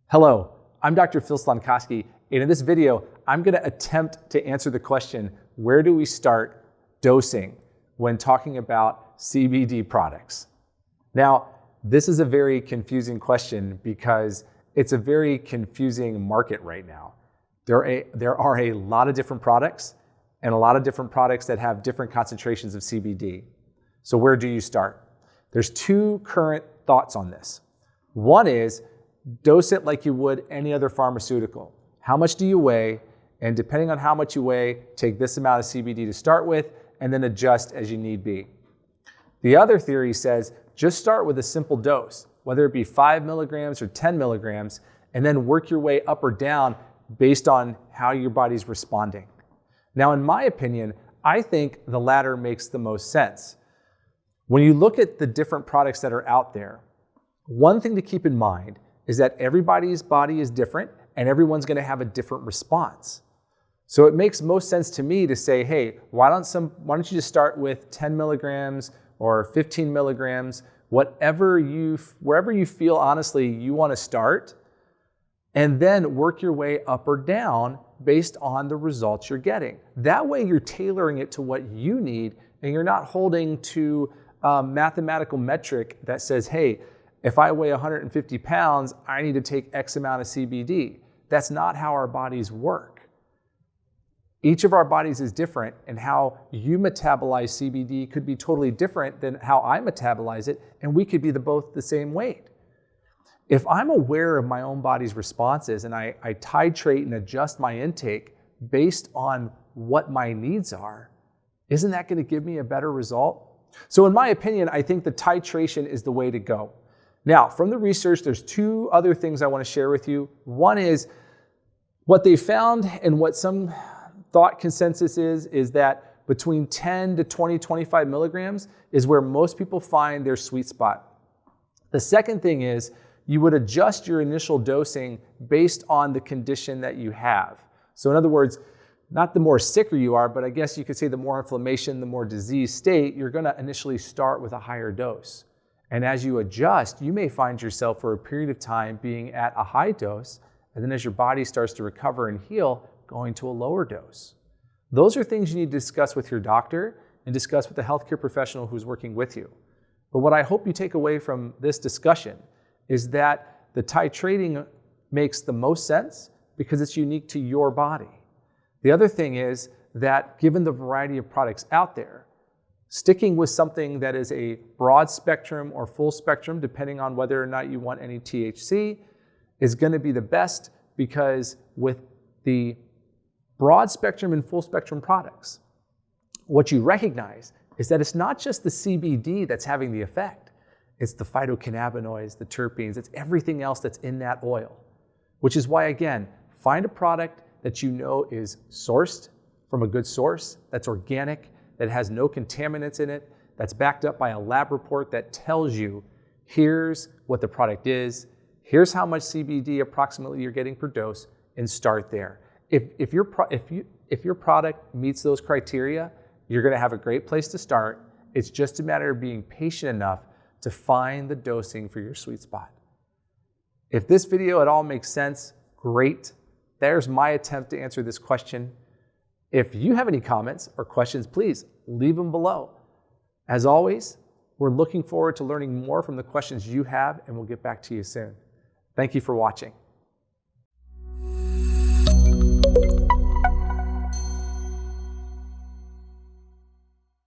Hello, I'm Dr. Phil Slonkoski, and in this video, I'm going to attempt to answer the question, where do we start dosing when talking about CBD products? Now, this is a very confusing question because it's a very confusing market right now. There are a lot of different products and a lot of different products that have different concentrations of CBD. So where do you start? There's two current thoughts on this. One is, dose it like you would any other pharmaceutical. How much do you weigh? And depending on how much you weigh, take this amount of CBD to start with and then adjust as you need be. The other theory says just start with a simple dose, whether it be 5 milligrams or 10 milligrams, and then work your way up or down based on how your body's responding. Now, in my opinion, I think the latter makes the most sense. When you look at the different products that are out there, one thing to keep in mind is that everybody's body is different and everyone's going to have a different response. So it makes most sense to me to say, hey, why don't you just start with 10 milligrams or 15 milligrams, wherever you feel honestly you want to start, and then work your way up or down based on the results you're getting. That way you're tailoring it to what you need and you're not holding to a mathematical metric that says, hey, if I weigh 150 pounds, I need to take X amount of CBD. That's not how our bodies work. Each of our bodies is different, and how you metabolize CBD could be totally different than how I metabolize it, and we could be both the same weight. If I'm aware of my own body's responses and I titrate and adjust my intake based on what my needs are, isn't that going to give me a better result? So in my opinion, I think the titration is the way to go. Now, from the research, there's two other things I want to share with you. One is what they found and what some thought consensus is that between 10 to 20, 25 milligrams is where most people find their sweet spot. The second thing is you would adjust your initial dosing based on the condition that you have. So in other words, not the more sicker you are, but I guess you could say the more inflammation, the more disease state, you're going to initially start with a higher dose. And as you adjust, you may find yourself for a period of time being at a high dose, and then as your body starts to recover and heal, going to a lower dose. Those are things you need to discuss with your doctor and discuss with the healthcare professional who's working with you. But what I hope you take away from this discussion is that the titrating makes the most sense because it's unique to your body. The other thing is that given the variety of products out there, sticking with something that is a broad spectrum or full spectrum, depending on whether or not you want any THC, is going to be the best, because with the broad spectrum and full spectrum products, what you recognize is that it's not just the CBD that's having the effect. It's the phytocannabinoids, the terpenes, it's everything else that's in that oil. Which is why, again, find a product that you know is sourced from a good source, that's organic, that has no contaminants in it, that's backed up by a lab report that tells you, here's what the product is, here's how much CBD approximately you're getting per dose, and start there. If your product meets those criteria, you're going to have a great place to start. It's just a matter of being patient enough to find the dosing for your sweet spot. If this video at all makes sense, great. There's my attempt to answer this question. If you have any comments or questions, please leave them below. As always, we're looking forward to learning more from the questions you have, and we'll get back to you soon. Thank you for watching.